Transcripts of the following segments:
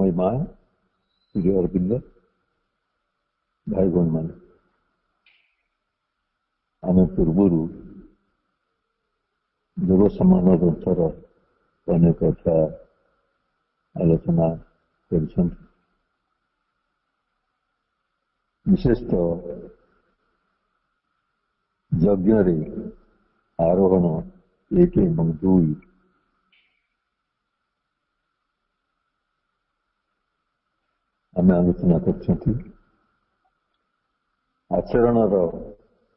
प्रेममयी माँ श्री अरविंद भाई भौणी मान आम पूर्वर योग समान ग्रंथर अनेक कथा आलोचना कर विशेषतः यज्ञ आरोहण 1 और 2 आम आलोचना कर आचरणर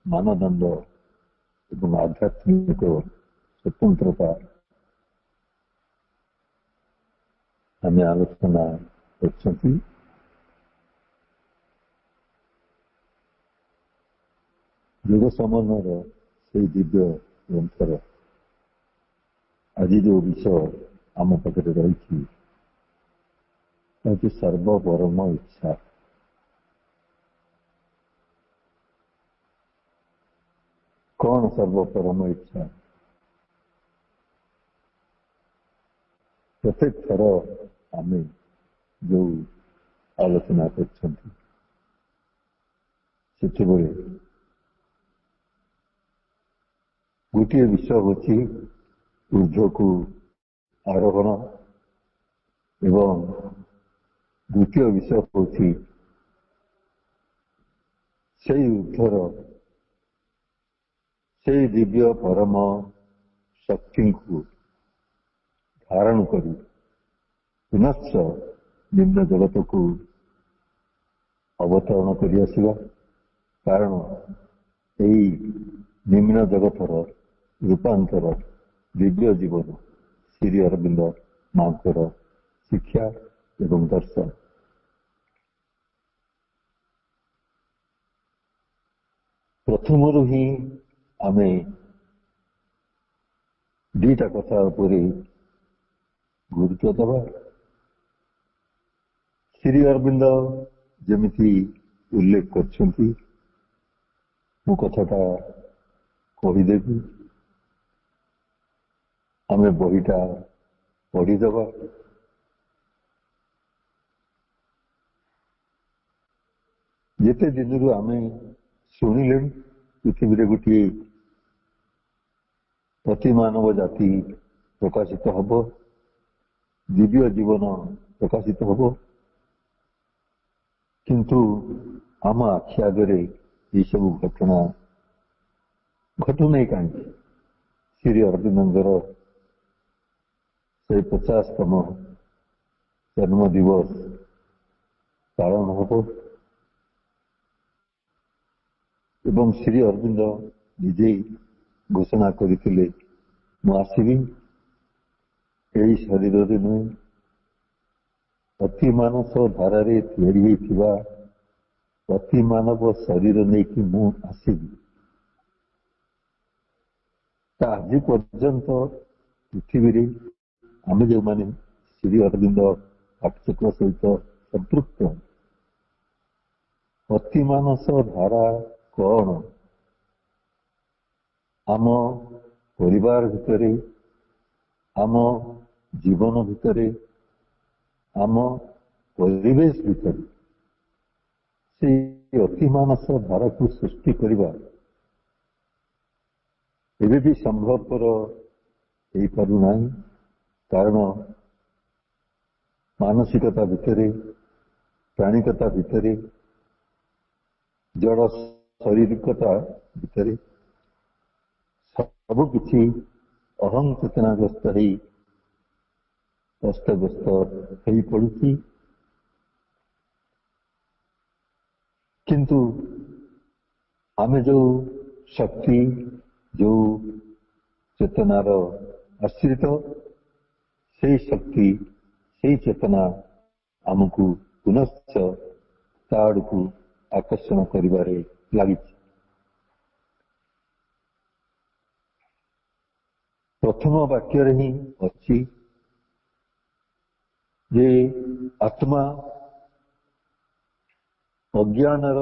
मानदंड एवं आध्यात्मिक स्वतंत्रता आम आलोचना कर योग समन्वयर से दिव्य ग्रंथर आज जो विषय आम पाखे रही सर्वपरम इच्छा। कौन सर्वपरम इच्छा? प्रत्येक थर आम जो आलोचना कर गोटे विषय हूँ ऊर्ध्व को आरोहण एवं द्वितीय विषय हूँ से ऊर्ध्वर से दिव्य परम शक्ति को धारण कर पुनश्च निम्न जगत को अवतरण कर आसवा। कारण यही निम्न जगतर रूपांतर दिव्य जीवन श्री अरविंद मांकर शिक्षा एवं दर्शन। प्रथम ही आम दीटा कथा गुरुत्व दबा। श्री अरविंद जमिति उल्लेख करछंती मो कथाटा कहीदेवी आम बहीटा पढ़ीदबा। जिते दिन आम शुणिले पृथ्वी गोटे प्रति मानव जाति प्रकाशित हब दिव्य जीवन प्रकाशित हब किंतु आम आखि आगे ये सब घटना घटुना कहीं श्री अरविंदर से 50तम जन्म दिवस पालन हम एवं श्री अरविंद निजे घोषणा करते मुझे यही शरीर नुहे अति मानस धारा अति मानव शरीर नहीं कि मु आसबि। आज पर्यंत पृथ्वी आम जो मैंने श्री अरविंद पाठचक्र सहित संपृक्त अति मानस धारा कौन आम परिवार भितर आम जीवन भितर आम परिवेश भितर से अति मानस धारा को सृष्टि करवा एबे भी संभवपर हो पारुना। कारण मानसिकता भितर प्राणिकता भितर जड़ शारीरिकता भितर सबकि अहं चेतनाग्रस्त अस्तव्यस्त हो पड़ी। किंतु आम जो शक्ति जो चेतनार आश्रित से शक्ति से चेतना आमको पुनश्च ताड़ को आकर्षण करिबारे लगी। प्रथम वाक्य ही अच्छी जे आत्मा अज्ञानर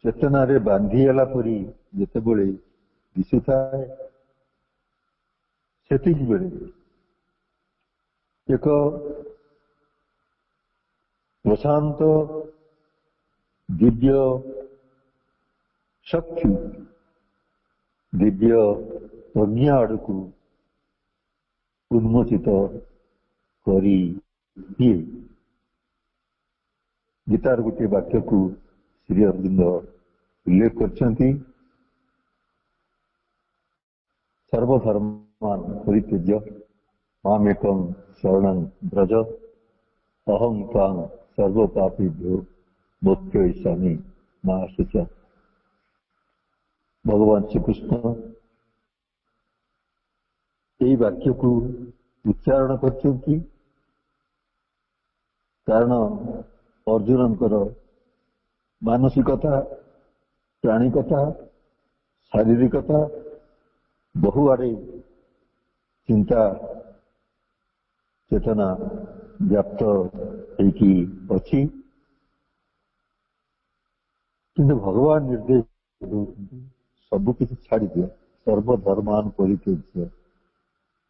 चेतनारे बांधीगला परी जितेबले दिशुए से बेले एक प्रशांत दिव्य शक्ति दिव्य प्रज्ञा आड़ को उन्मोचित करी गीतार गोटे वाक्य को श्री अरविंद उल्लेख करछंती सर्वधर्मान परित्यज्य मामेकं शरणं व्रज अहं त्वां सर्वपापेभ्यो मोक्षयिष्यामि मा शुच। भगवान श्री कृष्ण यही वाक्य को उच्चारण करछंती कारण अर्जुनंकर मानसिकता प्राणिकता शारीरिकता बहु आड़े चिंता चेतना व्याप्त होकी अच्छी किंतु भगवान निर्देश सबकि छाड़ी दिया सर्वधर्मान परित्यज्य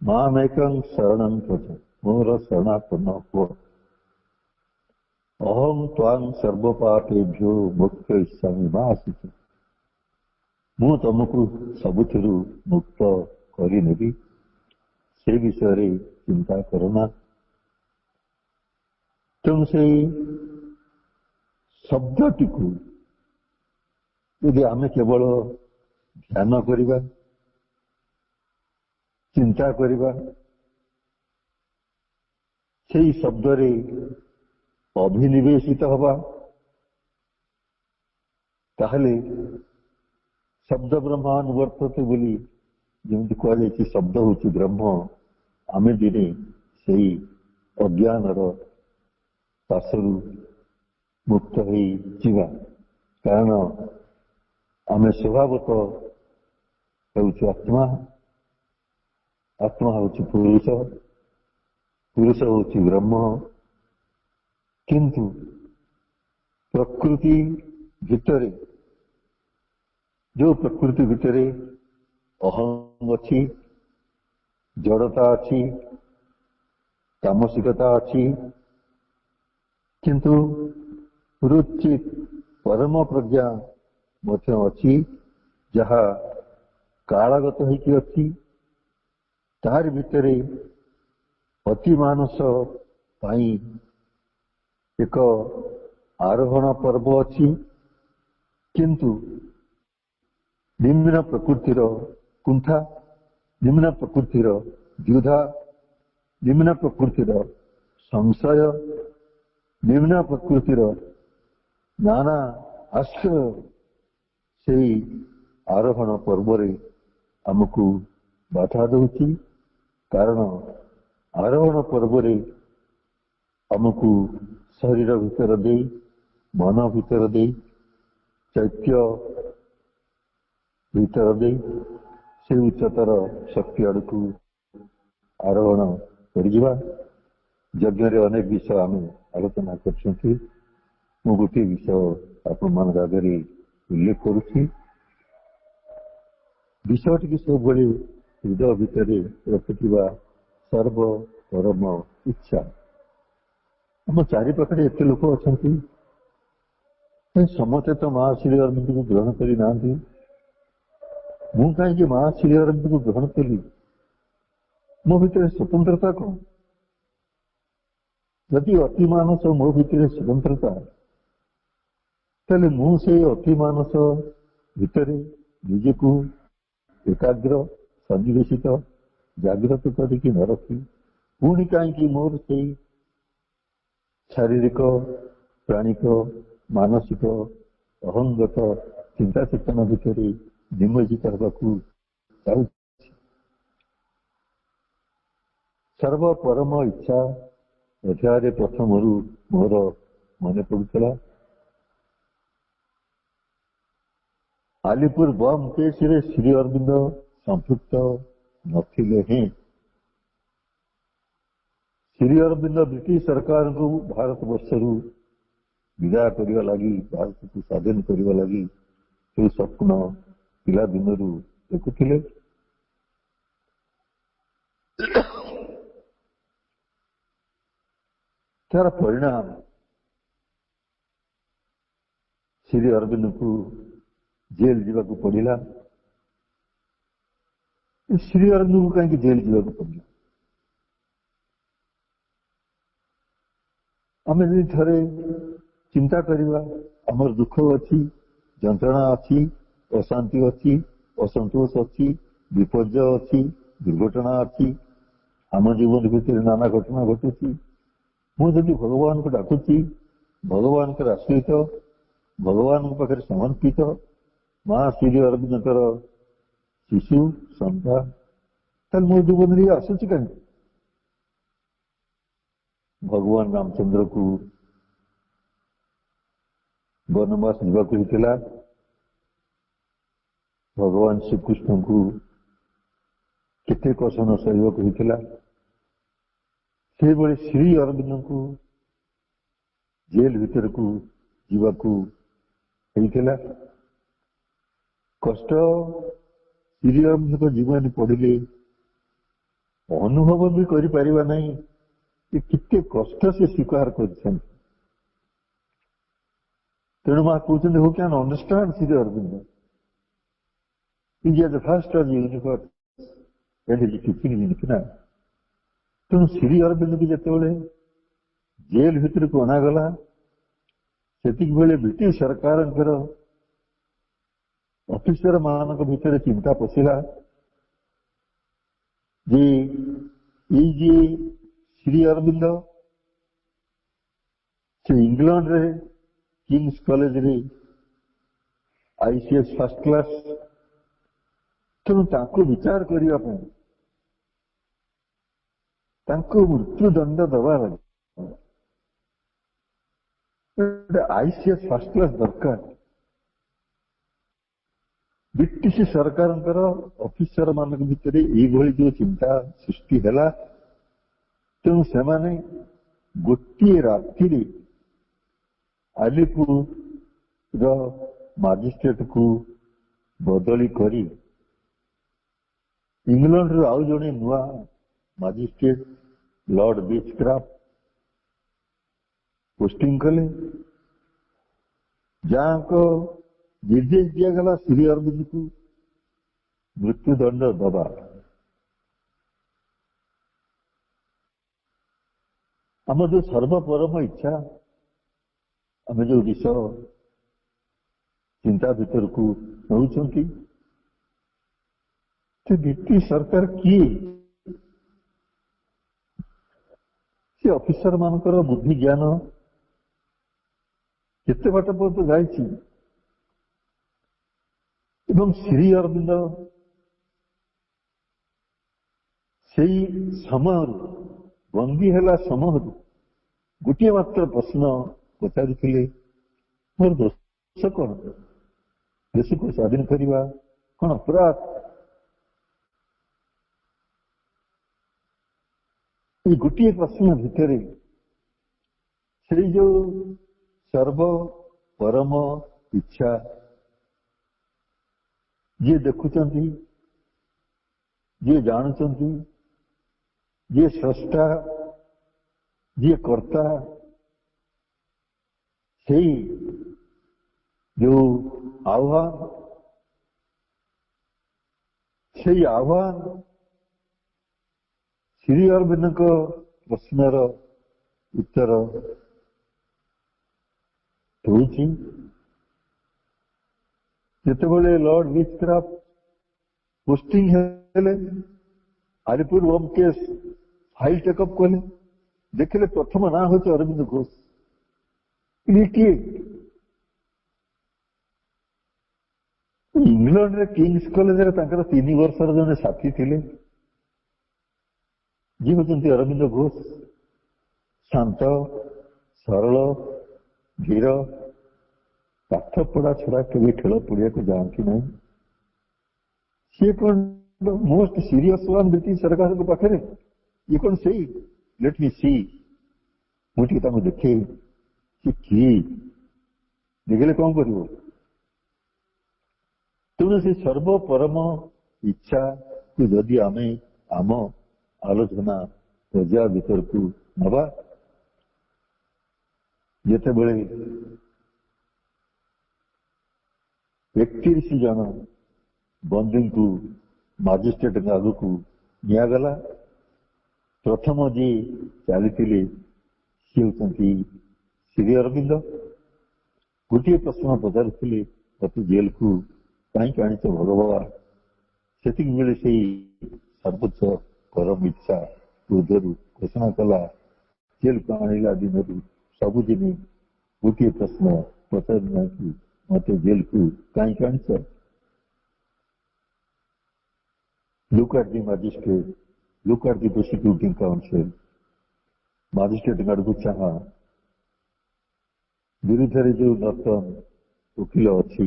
मामेकं शरणं व्रज मोर शरणापन्न हो अहं त्वां सर्वपापेभ्यो मोक्षयिष्यामि मा शुच। मु तुमको सबुथिरु मुक्त करिनेबी से विषय चिंता करना। तुम से शब्दटी को यदि आमे केवल ध्यान करिबा चिंता करिबा से शब्द रे अभिनिवेशित हवा ताहले शब्द ब्रह्मानुवर्तते बोली जमी कहुई शब्द हूँ ब्रह्म आमे दिने से अज्ञान पाशरु मुक्त हो जीवा कारण आमे स्वभावत हूँ आत्मा आत्मा हूँ पुरुष पुरुष हूँ ब्रह्म किंतु प्रकृति भितरे जो प्रकृति भितरे अहं अच्छी जड़ता अच्छी तामसिकता अच्छी किंतु रुचित परम प्रज्ञा मध्य अच्छी जहा कालगत होकी अच्छी तार भितरे अति मानस पाई एक आरोहण पर्व अच्छी किंतु निम्न प्रकृतिर कुंठा निम्न प्रकृतिर द्विधा निम्न प्रकृतिर संशय निम्न प्रकृतिर नाना आश्रय से आरोहण पर्व आमको बाधा दूची कारण आरोहण पर्व आमको शरीर भीतर दे मन भीतर दे चैत्य भीतर दे से उच्चतर शक्ति आड़ को आरोहण कर यज्ञ अनेक विषय आम आलोचना कर गोटे विषय आपण मान आगे उल्लेख करुच्ची विषयटी सब हृदय भितर रखुवा सर्व परम इच्छा आम चारिपाखे एत लोक अच्छा समस्ते तो महाश्री अरविंद को ग्रहण करना मु कहीं महाश्री अरविंद को ग्रहण कली मो भीतर स्वतंत्रता कौन यदि अति मानस मो भीतर स्वतंत्रता तेल मुझे अति मानस भितर निजे को एकाग्र सन्निवेशित जागृत करके न रखी पुणी कहीं मोर से शारीरिक प्राणिक मानसिक अहंगत चिंता चेतना भितर निमज्जित होगा चाहूँ सर्व परम इच्छा अध्याय प्रथम मोर मन पड़ूला आलीपुर बम केस श्री अरविंद संपृक्त नथिले हैं श्री अरविंद ब्रिटिश सरकार को भारत वर्षरु विदाय करने लगी भारत को स्वाधीन करने लगी से स्वप्न पिला दिन देखुले तार परिणाम श्री अरविंद को जेल जावाक पड़ा। श्री अरविंद को कहीं जेल जावाक पड़ा? आम जी थे चिंता करवा, आमर दुख अच्छी, जंत्रणा अच्छी, अशांति अच्छी, असंतोष अच्छी, विपर्य अच्छी, दुर्घटना अच्छी, आम जीवन भितर नाना घटना घटुची। मुझे भगवान को डाकुची, भगवान के आश्रित, भगवान पाखे समर्पित, मां श्री अरविंद शिशु सन्ता, मो जीवन में आसूची कहीं? भगवान रामचंद्र को वनवास जावाक होता, भगवान श्रीकृष्ण को केते कषण सहवाक होता, से बड़े श्री अरविंद को जेल भीतर को जावाक होता। कष्ट श्री अरविंद को जीवन पढ़िले अनुभव भी करिपरिबा नहीं कि कितने कष्ट से स्वीकार कर। तेणु मां कहते who can understand Shri Aurobindo, is the first of the universe and is teaching in ना। तेणु श्री अरविंद को जिते जेल भीतर को अणागला, से ब्रिटिश सरकार ऑफिसर मान भीतर चिंता पशिला जे श्री अरविंद से इंग्लैंड रे किंग्स कॉलेज रे आईसीएस फर्स्ट क्लास। तेणु विचार करने मृत्युदंड दबा आईसीएस फर्स्ट क्लास दरकार। ब्रिटिश सरकार ऑफिसर मान भितर ये जो चिंता सृष्टि है, तेणु से गोटे राति आलिपुर मजिस्ट्रेट को बदली करी इंग्लैंड रू आउ जड़े नुआ मजिस्ट्रेट लॉर्ड बीचक्राफ्ट पोस्टिंग कले, जहाँ को निर्देश दिगला श्री अरविंद को मृत्युदंड दबा। आम जो सर्वपरम इच्छा, आम जो विषय चिंता भीतर को नौकरी, ब्रिटिश सरकार किए से ऑफिसर मानकर बुद्धि ज्ञान केते बाट पर्यंत जाइछि, एवं श्री अरविंद से समय बंदी है समय गोटे मात्र प्रश्न पचारि, मोर दोष कौन? देश को स्वाधीन करवा कौन अपराध? ये गोटे प्रश्न भितर से जो सर्व परम इच्छा जी देखुंट, जी जानुंट, जी स्रष्टा, जी कर्ता, से जो आह्वान, से आह्वान श्री अरविंद को प्रश्नर उत्तर दूची। जिते लॉर्ड बीचक्राफ्ट पोस्टिंग है आलिपुर बम केस फाइल टेकअप कले, देखिले प्रथम ना हूँ अरविंद घोष। किए इंग्लैंड रे किंग्स कॉलेज रे 3 वर्षर जने साथी थे जी होती अरविंद घोष। शांत सरल धीर, पाठ पढ़ा छड़ा कभी खेल पड़िया को जाती ना। सी कौन मोस्ट सीरियस वन ब्रिटिश सरकार को पाखे, ये कौन सही? लेट मी सी, मुझे देखे किए देखले कौन कर। तेणु से सर्वपरम इच्छा को जदि आम आलोचना पर्याय भीतर को नवा, ଯେତେବେଳେ 31 ଜଣ ବନ୍ଦୀଙ୍କୁ ମାଜିଷ୍ଟ୍ରେଟଙ୍କ ଆଗକୁ ନିଆଗଲା। ପ୍ରଥମ ଯିଏ ଚାଲିଥିଲେ ସିଏ ହେଉଛନ୍ତି ଶ୍ରୀ ଅରବିନ୍ଦ। ଗୋଟିଏ ପ୍ରଶ୍ନ ପଚାରିଥିଲେ, ମୋତେ ଜେଲକୁ କାହିଁକି ଆଣିଛ ଭଗବାନ? ସେତିକି ବେଳେ ସେଇ ସର୍ବୋଚ୍ଚ ପରମ ଇଚ୍ଛା ଉର୍ଦ୍ଧ୍ୱରୁ ଘୋଷଣା କଲା, ଜେଲକୁ ଆଣିଲା ଦିନରୁ ସବୁଦିନ ଗୋଟିଏ ପ୍ରଶ୍ନ ପଚାରି ନାହାନ୍ତି, ମୋତେ ଜେଲକୁ କାହିଁକି ଆଣିଛ? Look at the magistrate, look at the prosecuting counsel. Magistrate ଆଡକୁ ଚାହା, ବିରୁଦ୍ଧରେ ଯୋଉ ନର୍ତ୍ତନ ଓକିଲ ଅଛି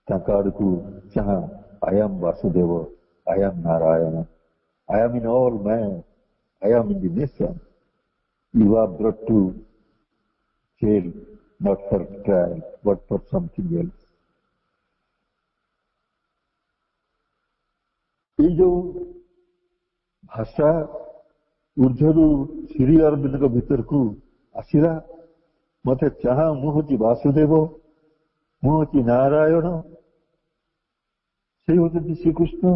ତାଙ୍କ ଆଡକୁ ଚାହା। I am Vasudeva, I am Narayana, I am in all man, I am in the nation. You are brought to jail not for trial but for something else. ये जो भाषा ऊर्ध्वरू श्री अरविंद भीतर को आसला, मत चाह मुझे वासुदेव, मुझे नारायण, से होती श्रीकृष्ण।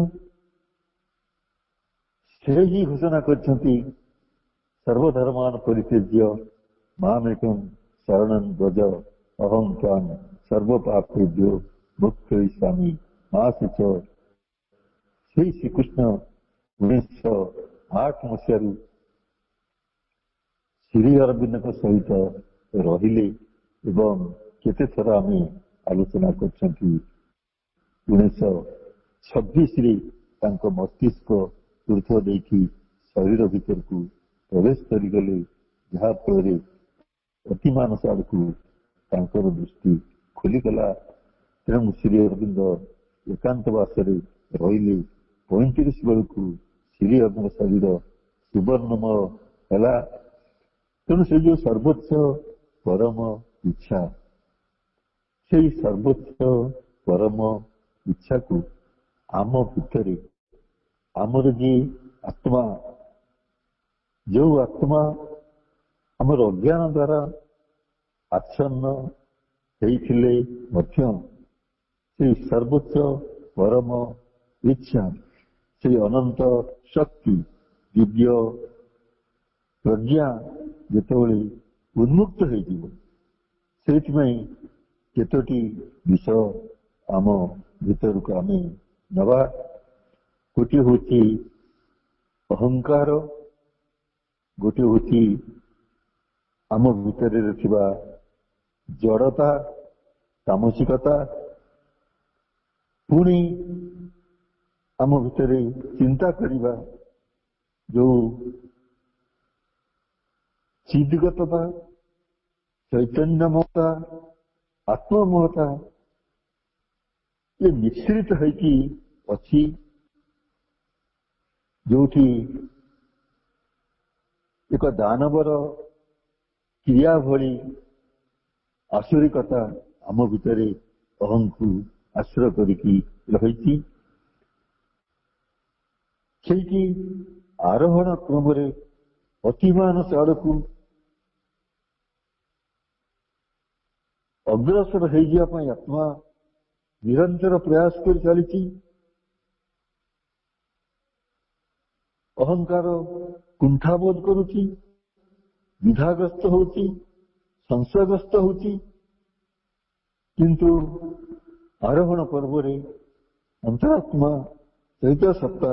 से ही घोषणा करछंती सर्वधर्मान परित्यज्य मामेकं शरणं व्रज अहं त्वां सर्वपापेभ्यो मोक्षयिष्यामि मा शुच। से श्रीकृष्ण 1908 मसीह श्री अरविंद सहित रहिले एवं केते थर आम आलोचना करछंती। 1926 मस्तिष्क ऊर्ध्व देखी शरीर भीतर को प्रवेश करगले, जहाफल अति मानस आड़क दृष्टि खोलीगला। तेणु श्री अरविंद एकांतवास रहिले। 35 बेलू श्री अरविंद शरीर सुवर्णमय है। तेणु से जो सर्वोच्च परम इच्छा, से सर्वोच्च परम इच्छा को आम भितर आमर जी आत्मा, जो आत्मा आमर अज्ञान द्वारा आच्छन्न होइथिले मध्य, से सर्वोच्च परम इच्छा, से अनंत शक्ति दिव्य प्रज्ञा जेतबेले उन्मुक्त हो केतोटी विषय आम भीतर को आम नवा। गोटे हूँ अहंकार, गोटे हूँ आम भीतर जड़ता तामसिकता, पुणी आम भीतर चिंता करवा जो चिदगतता चैतन्यमता आत्ममहता, ये मिश्रित है कि अच्छी जो एक दानवर क्रिया भली आसुरिकता आम भीतर अहं को आश्रय करिकी रही। से आरोहण क्रम अतिमानस आड़क अग्रसर हो जावाई आत्मा निरंतर प्रयास कर चली। अहंकार कुंठाबोध करुची, विधाग्रस्त होची, संशयग्रस्त होची, किंतु आरोहण पर्व अंतरात्मा चैत्य सत्ता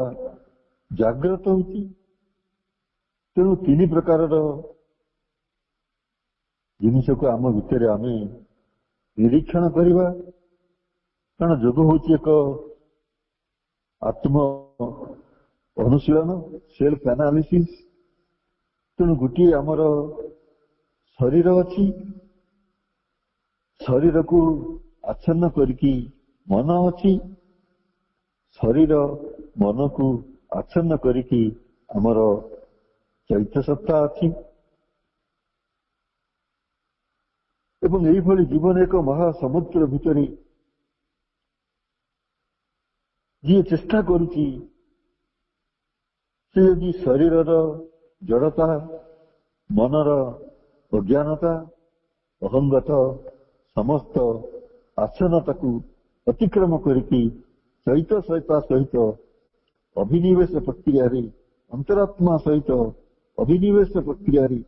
जागृत होची। तेणु तीन प्रकार जिनिस को आम भितर आम निरीक्षण करवा, कारण योग हूँ एक आत्म अनुशीलन सेल्फ एनालिसिस। तेणु गोटे आमर शरीर अच्छी, शरीर को आच्छन्न करके मन अच्छी, शरीर मन को आच्छन्न करके आमर चैत्य सत्ता अच्छी। एवं यही जीवन एक महासमुद्र भितर जी चेष्टा करुची, से यदि शरीर जड़ता मनर ଅଜ୍ଞାନତା ଅହଙ୍ଗତ ସମସ୍ତ ଆଚ୍ଛନ୍ନତାକୁ ଅତିକ୍ରମ କରିକି ଚୈତନ୍ୟତା ସହିତ ଅଭିନିବେଶ ପ୍ରକ୍ରିୟାରେ ଅନ୍ତରାତ୍ମା ସହିତ ଅଭିନିବେଶ ପ୍ରକ୍ରିୟାରେ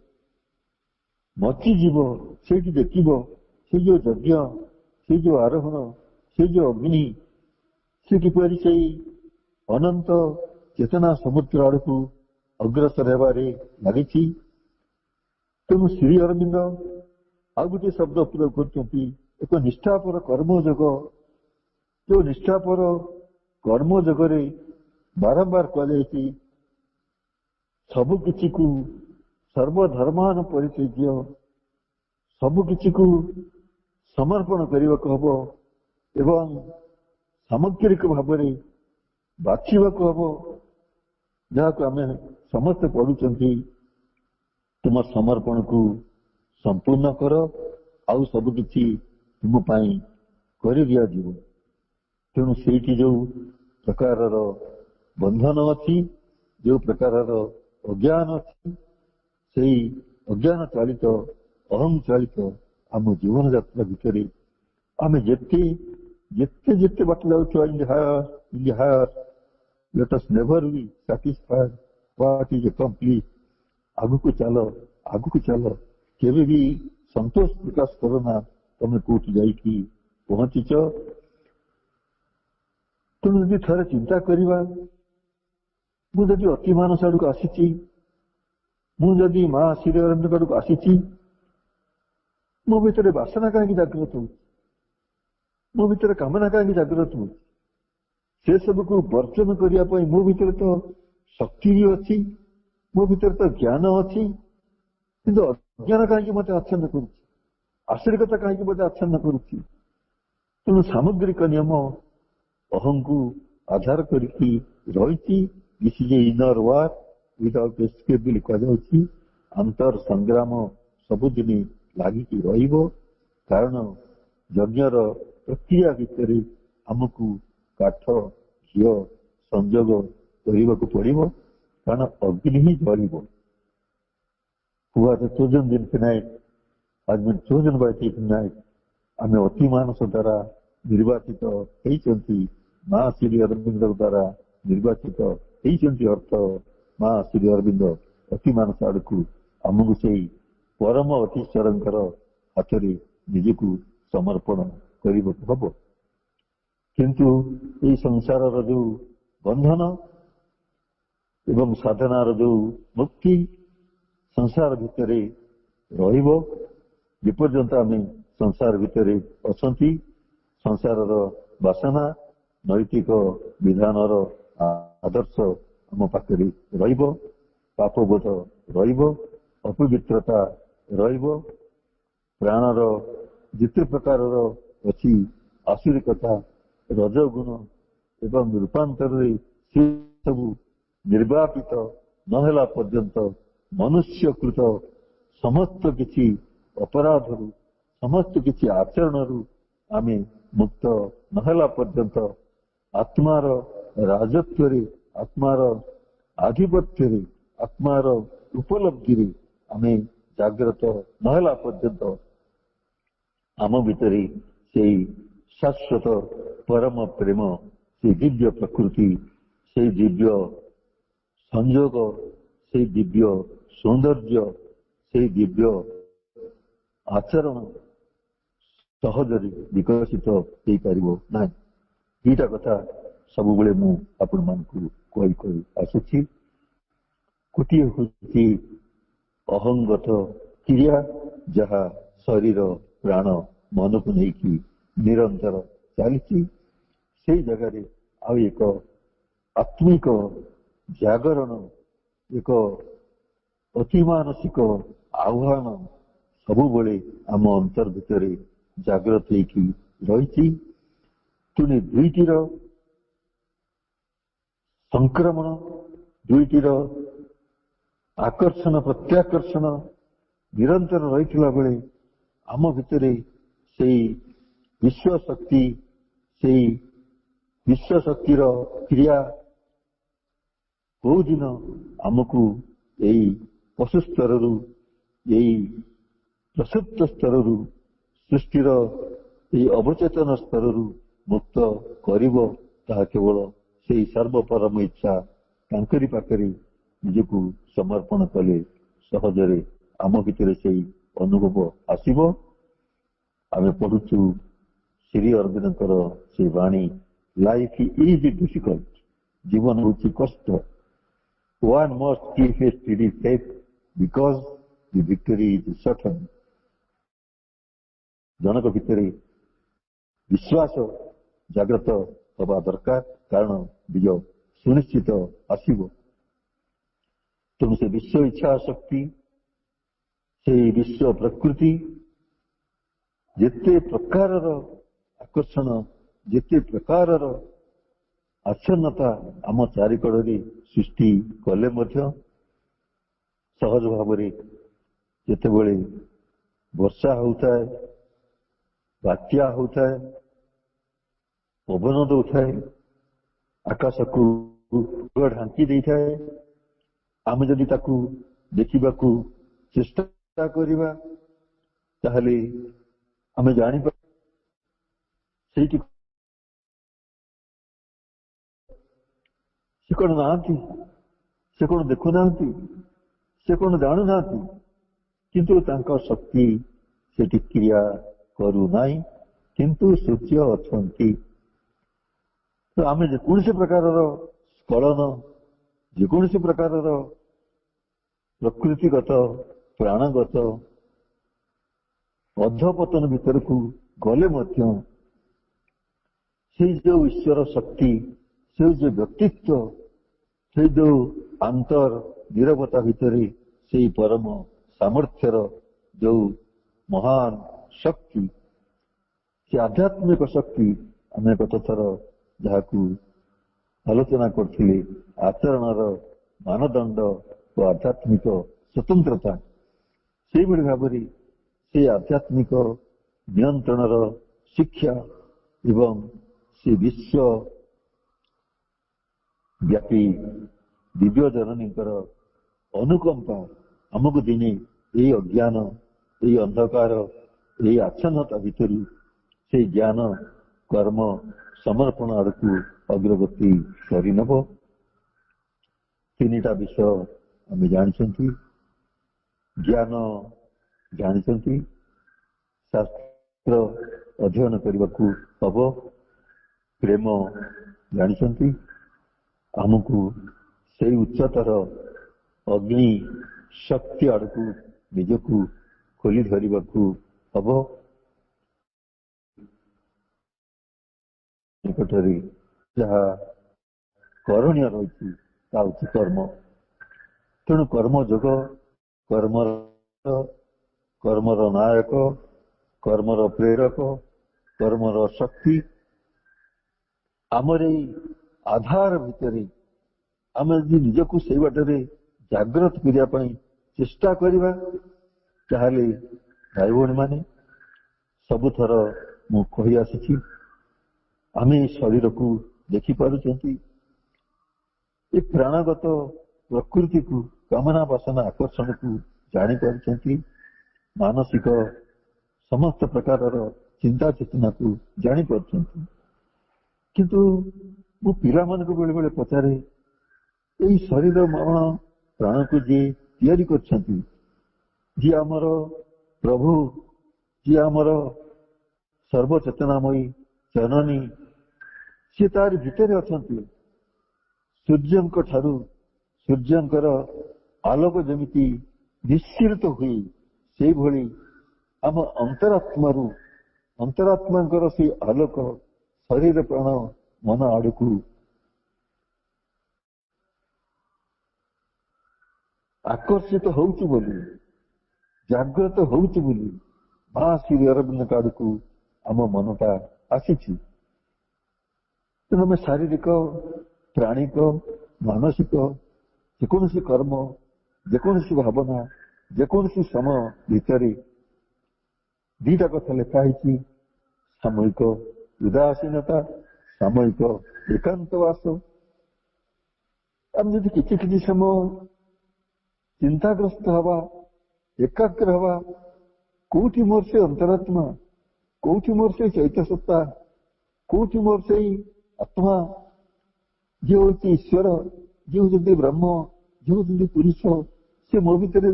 ମଚିଯିବ। ସେଇଠି ଦେଖିବ ସେଇ ଯୋଉ ଯଜ୍ଞ, ସେଇ ଯୋଉ ଆରୋହଣ, ସେଇ ଯୋଉ ଅଗ୍ନି, ସେ କିପରି ସେଇ ଅନନ୍ତ ଚେତନା ସମୁଦ୍ର ଆଡକୁ ଅଗ୍ରସର ହେବାରେ ଲାଗିଛି। ତେଣୁ ଶ୍ରୀ ଅରବିନ୍ଦ ଆଉ ଗୋଟିଏ ଶବ୍ଦ ପ୍ରୟୋଗ କରୁଛନ୍ତି, ଏକ ନିଷ୍ଠାପର କର୍ମଯୋଗ। ଯୋଉ ନିଷ୍ଠାପର କର୍ମଯୋଗରେ ବାରମ୍ବାର କୁହାଯାଇଛି ସବୁ କିଛିକୁ ସର୍ବଧର୍ମାନ ପରିତ୍ୟଜ୍ୟ, ସବୁ କିଛିକୁ ସମର୍ପଣ କରିବାକୁ ହବ ଏବଂ ସାମଗ୍ରିକ ଭାବରେ ବାଛିବାକୁ ହବ, ଯାହାକୁ ଆମେ ସମସ୍ତେ ପଢୁଛନ୍ତି। ତୁମ ସମର୍ପଣକୁ ସମ୍ପୂର୍ଣ୍ଣ କର, ଆଉ ସବୁ କିଛି ତୁମ ପାଇଁ କରିଦିଆଯିବ। ତେଣୁ ସେଇଠି ଯୋଉ ପ୍ରକାରର ବନ୍ଧନ ଅଛି, ଯୋଉ ପ୍ରକାରର ଅଜ୍ଞାନ ଅଛି, ସେଇ ଅଜ୍ଞାନ ଚାଳିତ ଅହଂ ଚାଳିତ ଆମ ଜୀବନ ଯାତ୍ରା ଭିତରେ ଆମେ ଯେତେ ଯେତେ ଯେତେ ବାଟ ଯାଉଥିବା let us never be satisfied what is accomplished। ଆଗକୁ ଚାଲ, ଆଗକୁ ଚାଲ, କେବେ ବି ସନ୍ତୋଷ ପ୍ରକାଶ କର ନା ତମେ କୋଉଠି ଯାଇକି ପହଞ୍ଚିଛ। ତେଣୁ ଯଦି ଥରେ ଚିନ୍ତା କରିବା, ମୁଁ ଯଦି ଅତି ମାନସ ଆଡକୁ ଆସିଛି, ମୁଁ ଯଦି ମା ଶ୍ରୀ ଅରବିନ୍ଦଙ୍କ ଆଡକୁ ଆସିଛି, ମୋ ଭିତରେ ବାସନା କାହିଁକି ଜାଗ୍ରତ ହଉଛି? ମୋ ଭିତରେ କାମନା କାହିଁକି ଜାଗ୍ରତ ହଉଛି? ସେ ସବୁକୁ ବର୍ଜନ କରିବା ପାଇଁ ମୋ ଭିତରେ ତ ଶକ୍ତି ବି ଅଛି, ମୋ ଭିତରେ ତ ଜ୍ଞାନ ଅଛି, କିନ୍ତୁ ଅଜ୍ଞାନ କାହିଁକି ମତେ ଆଚ୍ଛନ୍ନ କରୁଛି? ଆଶ୍ଚର୍ଯ୍ୟତା କାହିଁକି ମତେ ଆଚ୍ଛନ୍ନ କରୁଛି? ତେଣୁ ସାମଗ୍ରିକ ନିୟମ ଅହଂକୁ ଆଧାର କରିକି ରହିଛି। This is a inner war without escape ବୋଲି କୁହାଯାଉଛି। ଅନ୍ତର ସଂଗ୍ରାମ ସବୁଦିନ ଲାଗିକି ରହିବ, କାରଣ ଯଜ୍ଞର ପ୍ରକ୍ରିୟା ଭିତରେ ଆମକୁ କାଠ ଘିଅ ସଂଯୋଗ କରିବାକୁ ପଡିବ, କାରଣ ଅଗ୍ନି ହିଁ ଜଳିବ। Who are the chosen infinite has been chosen by the infinite। ଆମେ ଅତି ମାନସ ଦ୍ୱାରା ନିର୍ବାଚିତ ହେଇଛନ୍ତି, ମା ଶ୍ରୀ ଅରବିନ୍ଦଙ୍କ ଦ୍ୱାରା ନିର୍ବାଚିତ ହେଇଛନ୍ତି। ଅର୍ଥ ମା ଶ୍ରୀ ଅରବିନ୍ଦ ଅତି ମାନସ ଆଡକୁ ଆମକୁ ସେଇ ପରମ ଅତୀଶ୍ୱରଙ୍କର ହାତରେ ନିଜକୁ ସମର୍ପଣ କରିବାକୁ ହବ। କିନ୍ତୁ ଏଇ ସଂସାରର ଯୋଉ ବନ୍ଧନ ଏବଂ ସାଧନାର ଯୋଉ ମୁକ୍ତି ସଂସାର ଭିତରେ ରହିବ, ଯେପର୍ଯ୍ୟନ୍ତ ଆମେ ସଂସାର ଭିତରେ ଅଛନ୍ତି, ସଂସାରର ବାସନା ନୈତିକ ବିଧାନର ଆଦର୍ଶ ଆମ ପାଖରେ ରହିବ, ପାପବୋଧ ରହିବ, ଅପବିତ୍ରତା ରହିବ, ପ୍ରାଣର ଯେତେ ପ୍ରକାରର ଅଛି ଆସୁରିକତା, ରଜଗୁଣ ଏବଂ ରୂପାନ୍ତରରେ ସେ ସବୁ ନିର୍ବାପିତ ନହେଲା ପର୍ଯ୍ୟନ୍ତ ମନୁଷ୍ୟକୃତ ସମସ୍ତ କିଛି ଅପରାଧରୁ, ସମସ୍ତ କିଛି ଆଚରଣରୁ ଆମେ ମୁକ୍ତ ନହେଲା ପର୍ଯ୍ୟନ୍ତ, ଆତ୍ମାର ରାଜତ୍ୱରେ, ଆତ୍ମାର ଆଧିପତ୍ୟରେ, ଆତ୍ମାର ଉପଲବ୍ଧିରେ ଆମେ ଜାଗ୍ରତ ନହେଲା ପର୍ଯ୍ୟନ୍ତ ଆମ ଭିତରେ ସେଇ ଶାଶ୍ୱତ ପରମ ପ୍ରେମ, ସେଇ ଦିବ୍ୟ ପ୍ରକୃତି, ସେଇ ଦିବ୍ୟ ସଂଯୋଗ, ସେଇ ଦିବ୍ୟ ସୌନ୍ଦର୍ଯ୍ୟ, ସେଇ ଦିବ୍ୟ ଆଚରଣ ସହଜରେ ବିକଶିତ ହେଇପାରିବ ନାହିଁ। ଦିଟା କଥା ସବୁବେଳେ ମୁଁ ଆପଣମାନଙ୍କୁ କହି କହି ଆସୁଛି। ଗୋଟିଏ ହେଉଛି ଅହଙ୍ଗତ କ୍ରିୟା, ଯାହା ଶରୀର ପ୍ରାଣ ମନକୁ ନେଇକି ନିରନ୍ତର ଚାଲିଛି। ସେଇ ଜାଗାରେ ଆଉ ଏକ ଆତ୍ମିକ ଜାଗରଣ, ଏକ ଅତିମାନସିକ ଆହ୍ୱାନ ସବୁବେଳେ ଆମ ଅନ୍ତର ଭିତରେ ଜାଗ୍ରତ ହେଇକି ରହିଛି। ତେଣୁ ଦୁଇଟିର ସଂକ୍ରମଣ, ଦୁଇଟିର ଆକର୍ଷଣ ପ୍ରତ୍ୟାକର୍ଷଣ ନିରନ୍ତର ରହିଥିଲା ବେଳେ ଆମ ଭିତରେ ସେଇ ବିଶ୍ୱଶକ୍ତି, ସେଇ ବିଶ୍ୱଶକ୍ତିର କ୍ରିୟା କୋଉ ଦିନ ଆମକୁ ଏଇ ପଶୁ ସ୍ତରରୁ, ଏଇ प्रसुप्त स्तररू सृष्टिर ये अवचेतन स्तररू मुक्त करिब ताहा केवल से सर्वपरम इच्छा तांकरी पाखरे निजकू समर्पण कले सहजरे आम भितर से अनुभव आसिब। आमे पढ़ुचु श्री अरविंदर से वाणी लाइफ इज डिफिकल्ट जीवन होची कष्ट one must keep a steady faith because the victory is certain। जनक भितर विश्वास जागृत हवा दरकार कारण विजय सुनिश्चित आसिब। तेणु से विश्व इच्छा शक्ति से विश्व प्रकृति जिते प्रकार आकर्षण जिते प्रकार आच्छन्नता आम चारिकड़े सृष्टि कले सहज भाव जितेबले वर्षा होता है बात्या होता है पवन दौए आकाश को ढांकी दे था आम जदि देखा चेष्टा करवा ताहले आम जानी से कौन नहांती से कौन देखु ना से कौन जानू ना किंतु तांका शक्ति से क्रिया करू नाही किंतु सूर्य अच्छी। तो आम जेकोसी प्रकार स्खलन जेकोसी प्रकार प्रकृतिगत प्राणगत अधपतन भीतर को गले से जो ईश्वर शक्ति से जो व्यक्तित्व से जो आंतर निरवता भितर से परम सामर्थ्यर जो महान शक्ति से आध्यात्मिक शक्ति आम गत थर जहाँ आलोचना करथिले आचरणर मानदंड और आध्यात्मिक स्वतंत्रता से भाव से आध्यात्मिक नियंत्रणर शिक्षा एवं से विश्व व्यापी दिव्य जननीकर अनुकंपा आमको दिने ये अज्ञान ये अंधकार ये आच्छन्नता भितर से ज्ञान कर्म समर्पण आड़कू अग्रगति करनब। तीनटा विषय आम जानी ज्ञान जानी शास्त्र अध्ययन करने को हम प्रेम जानी आमको से उच्चतर अग्नि शक्ति आड़कू निजकू खोली धरने को हम निकटरे जहाँ करणीय रही कर्म। तेणु कर्म जोग कर्मर नायक कर्मर प्रेरक कर्मर शक्ति आमर आधार भितर आम निजकू से बाटर जागृत करने चेष्टा करवा ताहले भाई भौणी माने सबुथर मु कही आसी आम शरीर को देखिपुं प्राणगत प्रकृति को कामना वासना आकर्षण को जापर मानसिक समस्त प्रकार चिंता चेतना को जापर किंतु मु पिला मान को बेले बेले पचारे यही शरीर मरण प्राण को जी तैयारी कर जी आमर प्रभु जी आमर सर्वचेतनामयी जननी सी तार भितर अच्छा सूर्य ठारू सूर्यंकर आलोक जमीती निश्चित हुई से भली आम अंतरात्मा से आलोक शरीर प्राण मन आड़कू आकर्षित होउची बोली जागृत होउची बोली मां श्री अरविंद आड़कू आम मनटा आसी तेणु शारीरिक प्राणिक मानसिक जेकोसी कर्म जेकोसी भावना जेकोसी समय भितर दीटा कथा लिखाही सामूहिक उदासीनता सामूहिक एकांतवास आम जदि किसी समय चिंताग्रस्त हवा एकाग्र हवा କୋଉଠି ମୋର ସେ ଅନ୍ତରାତ୍ମା, କୋଉଠି ମୋର ସେ ଚୈତ୍ୟ ସତ୍ତା, କୋଉଠି ମୋର ସେଇ ଆତ୍ମା ଯିଏ ହଉଛି ଈଶ୍ୱର, ଯିଏ ହଉଛନ୍ତି ବ୍ରହ୍ମ, ଯିଏ ହଉଛନ୍ତି ପୁରୁଷ, ସେ ମୋ ଭିତରେ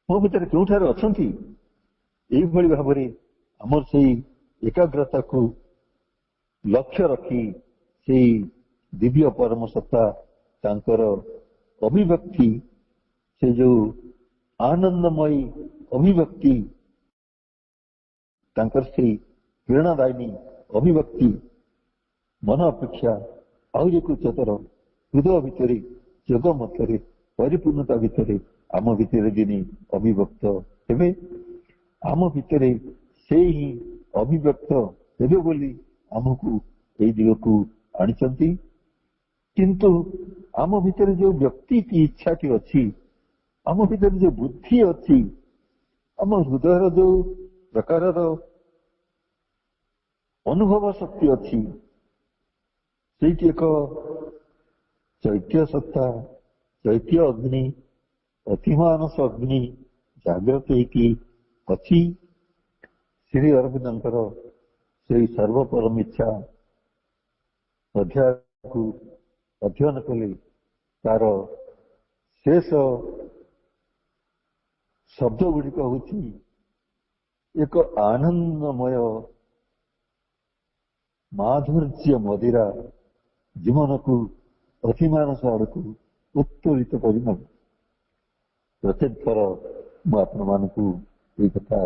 ମୋ ଭିତରେ କେଉଁଠାରେ ଅଛନ୍ତି? ଏଇଭଳି ଭାବରେ ଆମର ସେଇ ଏକାଗ୍ରତାକୁ ଲକ୍ଷ୍ୟ ରଖି ସେଇ ଦିବ୍ୟ ପରମ ସତ୍ତା ତାଙ୍କର ଅଭିବ୍ୟକ୍ତି, ସେ ଯୋଉ ଆନନ୍ଦମୟୀ ଅଭିବ୍ୟକ୍ତି, ତାଙ୍କର ସେଇ ପ୍ରେରଣାଦାୟିନୀ ଅଭିବ୍ୟକ୍ତି ମନ ଅପେକ୍ଷା ଆହୁରି ଏକ ଉଚ୍ଚତର ହୃଦୟ ଭିତରେ, ଯୋଗ ମଧ୍ୟରେ, ପରିପୂର୍ଣ୍ଣତା ଭିତରେ ଆମ ଭିତରେ ଦିନେ ଅଭିବ୍ୟକ୍ତ ହେବେ। ଆମ ଭିତରେ ସେ ହିଁ ଅଭିବ୍ୟକ୍ତ ହେବେ ବୋଲି ଆମକୁ ଏଇ ଦିଗକୁ ଆଣିଛନ୍ତି। କିନ୍ତୁ ଆମ ଭିତରେ ଯୋଉ ବ୍ୟକ୍ତି କି ଇଚ୍ଛାଟି ଅଛି, ଆମ ଭିତରେ ଯୋଉ ବୁଦ୍ଧି ଅଛି, ଆମ ହୃଦୟର ଯୋଉ ପ୍ରକାରର ଅନୁଭବ ଶକ୍ତି ଅଛି, ସେଇଠି ଏକ ଚୈତ୍ୟ ସତ୍ତା, ଚୈତ୍ୟ ଅଗ୍ନି, ଅତିମାନସ ଅଗ୍ନି ଜାଗ୍ରତ ହେଇକି ଅଛି। ଶ୍ରୀ ଅରବିନ୍ଦଙ୍କର ସେଇ ସର୍ବପରମ ଇଚ୍ଛା ଅଧ୍ୟାୟକୁ ଅଧ୍ୟୟନ କଲେ ତାର ଶେଷ ଶବ୍ଦ ଗୁଡ଼ିକ ହେଉଛି ଏକ ଆନନ୍ଦମୟ ମାଧୁର୍ଯ୍ୟ ମଦିରା ଜୀବନକୁ ଅତିମାନସ ଆଡ଼କୁ ଉତ୍ତୋଳିତ କରିନେବ। ପ୍ରତ୍ୟେକ ଥର ମୁଁ ଆପଣମାନଙ୍କୁ ଏଇ କଥା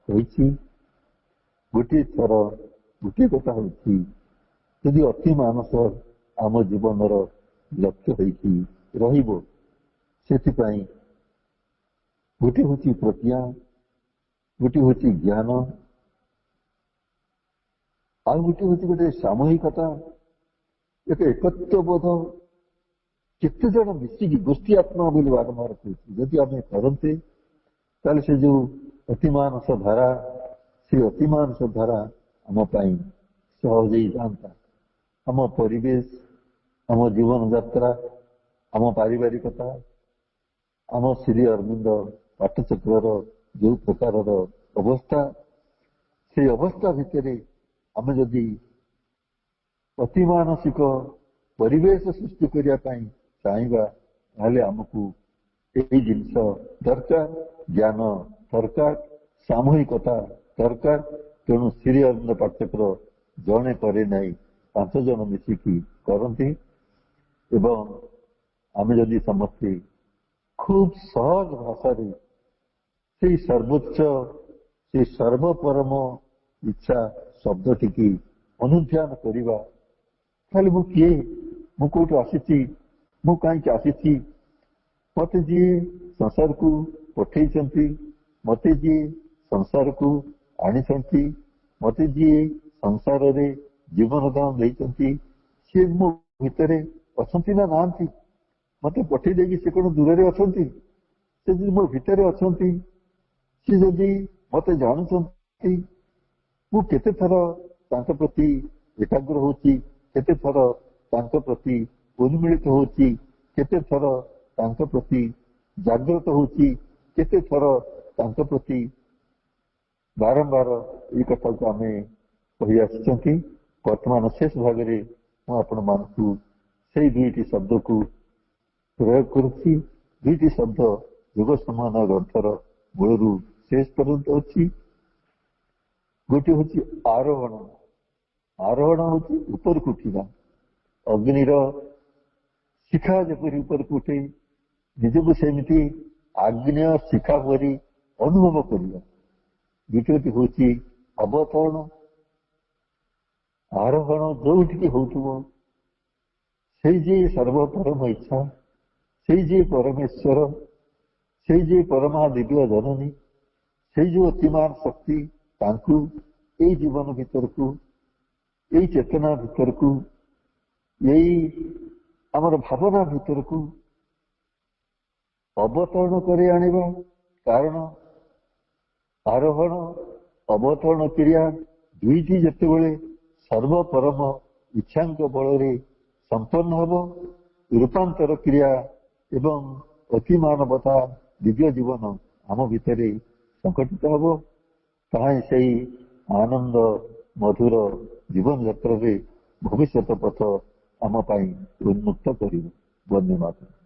କହିଛି। ଗୋଟିଏ ଥର ଗୋଟିଏ କଥା ହେଉଛି, ଯଦି ଅତିମାନସ ଆମ ଜୀବନର ଲକ୍ଷ୍ୟ ହେଇକି ରହିବ, ସେଥିପାଇଁ ଗୋଟିଏ ହେଉଛି ପ୍ରଜ୍ଞା, ଗୋଟିଏ ହେଉଛି ଜ୍ଞାନ, ଆଉ ଗୋଟିଏ ହେଉଛି ଗୋଟେ ସାମୂହିକତା, ଏକ ଏକତ୍ୱବୋଧ। କେତେ ଜଣ ମିଶିକି ଗୋଷ୍ଠୀ ଆତ୍ମା ବୋଲି ବାରମ୍ବାର କହୁଛି, ଯଦି ଆମେ କରନ୍ତେ ତାହେଲେ ସେ ଯୋଉ ଅତିମାନସ ଧାରା, ସେ ଅତିମାନସ ଧାରା ଆମ ପାଇଁ ସହଜ ହେଇଯାଆନ୍ତା। ଆମ ପରିବେଶ, ଆମ ଜୀବନ ଯାତ୍ରା, ଆମ ପାରିବାରିକତା, ଆମ ଶ୍ରୀ ଅରବିନ୍ଦ ପାଠଚକ୍ରର ଯୋଉ ପ୍ରକାରର ଅବସ୍ଥା, ସେଇ ଅବସ୍ଥା ଭିତରେ ଆମେ ଯଦି ଅତିମାନସିକ ପରିବେଶ ସୃଷ୍ଟି କରିବା ପାଇଁ ଚାହିଁବା, ତାହେଲେ ଆମକୁ ଏଇ ଜିନିଷ ଦରକାର, ଜ୍ଞାନ ଦରକାର, ସାମୂହିକତା ଦରକାର। ତେଣୁ ଶ୍ରୀ ଅରବିନ୍ଦ ପାଠଚକ୍ର ଜଣେ କରେ ନାହିଁ, 5 ଜଣ ମିଶିକି କରନ୍ତି। ଏବଂ ଆମେ ଯଦି ସମସ୍ତେ ଖୁବ୍ ସହଜ ଭାଷାରେ ସେଇ ସର୍ବୋଚ୍ଚ, ସେଇ ସର୍ବପରମ ଇଚ୍ଛା ଶବ୍ଦଟିକି ଅନୁଧ୍ୟାନ କରିବା, ତାହେଲେ ମୁଁ କିଏ, ମୁଁ କୋଉଠୁ ଆସିଛି, ମୁଁ କାହିଁକି ଆସିଛି, ମତେ ଯିଏ ସଂସାରକୁ ପଠେଇଛନ୍ତି, ମତେ ଯିଏ ସଂସାରକୁ ଆଣିଛନ୍ତି, ମତେ ଯିଏ ସଂସାରରେ ଜୀବନ ଦାନ ଦେଇଛନ୍ତି, ସିଏ ମୋ ଭିତରେ ଅଛନ୍ତି ନା ନାହାନ୍ତି? ମତେ ପଠେଇ ଦେଇକି ସେ କଣ ଦୂରରେ ଅଛନ୍ତି? ସେ ଯଦି ମୋ ଭିତରେ ଅଛନ୍ତି, ସେ ଯଦି ମତେ ଜାଣୁଛନ୍ତି, ମୁଁ କେତେ ଥର ତାଙ୍କ ପ୍ରତି ଏକାଗ୍ର ହଉଛି, କେତେ ଥର ତାଙ୍କ ପ୍ରତି ଉନ୍ମିଳିତ ହଉଛି, କେତେ ଥର ତାଙ୍କ ପ୍ରତି ଜାଗ୍ରତ ହଉଛି, କେତେ ଥର ତାଙ୍କ ପ୍ରତି ବାରମ୍ବାର ଏଇ କଥାକୁ ଆମେ କହି ଆସିଛନ୍ତି। ବର୍ତ୍ତମାନ ଶେଷ ଭାଗରେ ମୁଁ ଆପଣମାନଙ୍କୁ ସେଇ 2ଟି ଶବ୍ଦକୁ ପ୍ରୟୋଗ କରୁଛି। 2ଟି ଶବ୍ଦ ଯୁଗ ସମାନ ଗ୍ରନ୍ଥର ମୂଳରୁ ଶେଷ ପର୍ଯ୍ୟନ୍ତ ଅଛି। ଗୋଟିଏ ହେଉଛି ଆରୋହଣ। ଆରୋହଣ ହେଉଛି ଉପରକୁ ଉଠିବା। ଅଗ୍ନିର ଶିଖା ଯେପରି ଉପରକୁ ଉଠେ, ନିଜକୁ ସେମିତି ଆଗ୍ନେୟ ଶିଖା ପରି ଅନୁଭବ କରିବା। ଦ୍ୱିତୀୟଟି ହେଉଛି ଅବତରଣ। ଆରୋହଣ ଯୋଉଠିକି ହଉଥିବ, ସେଇ ଯେ ସର୍ବପରମ ଇଚ୍ଛା, ସେଇ ଯେ ପରମେଶ୍ୱର, ସେଇ ଯେ ପରମା ଦିବ୍ୟ ଜନନୀ, ସେଇ ଯୋଉ ଅତିମାନ ଶକ୍ତି, ତାଙ୍କୁ ଏଇ ଜୀବନ ଭିତରକୁ, ଏଇ ଚେତନା ଭିତରକୁ, ଏଇ ଆମର ଭାବନା ଭିତରକୁ ଅବତରଣ କରି ଆଣିବା। କାରଣ ଆରୋହଣ ଅବତରଣ କ୍ରିୟା ଦୁଇଟି ଯେତେବେଳେ ସର୍ବପରମ ଇଚ୍ଛାଙ୍କ ବଳରେ ସମ୍ପନ୍ନ ହେବ, ରୂପାନ୍ତର କ୍ରିୟା ଏବଂ ଅତି ମାନବତା ଦିବ୍ୟ ଜୀବନ ଆମ ଭିତରେ ସଂଗଠିତ ହବ, ତାହା ହିଁ ସେଇ ଆନନ୍ଦ ମଧୁର ଜୀବନ ଯାତ୍ରାରେ ଭବିଷ୍ୟତ ପଥ ଆମ ପାଇଁ ଉନ୍ମୁକ୍ତ କରିବ। ଧନ୍ୟବାଦ।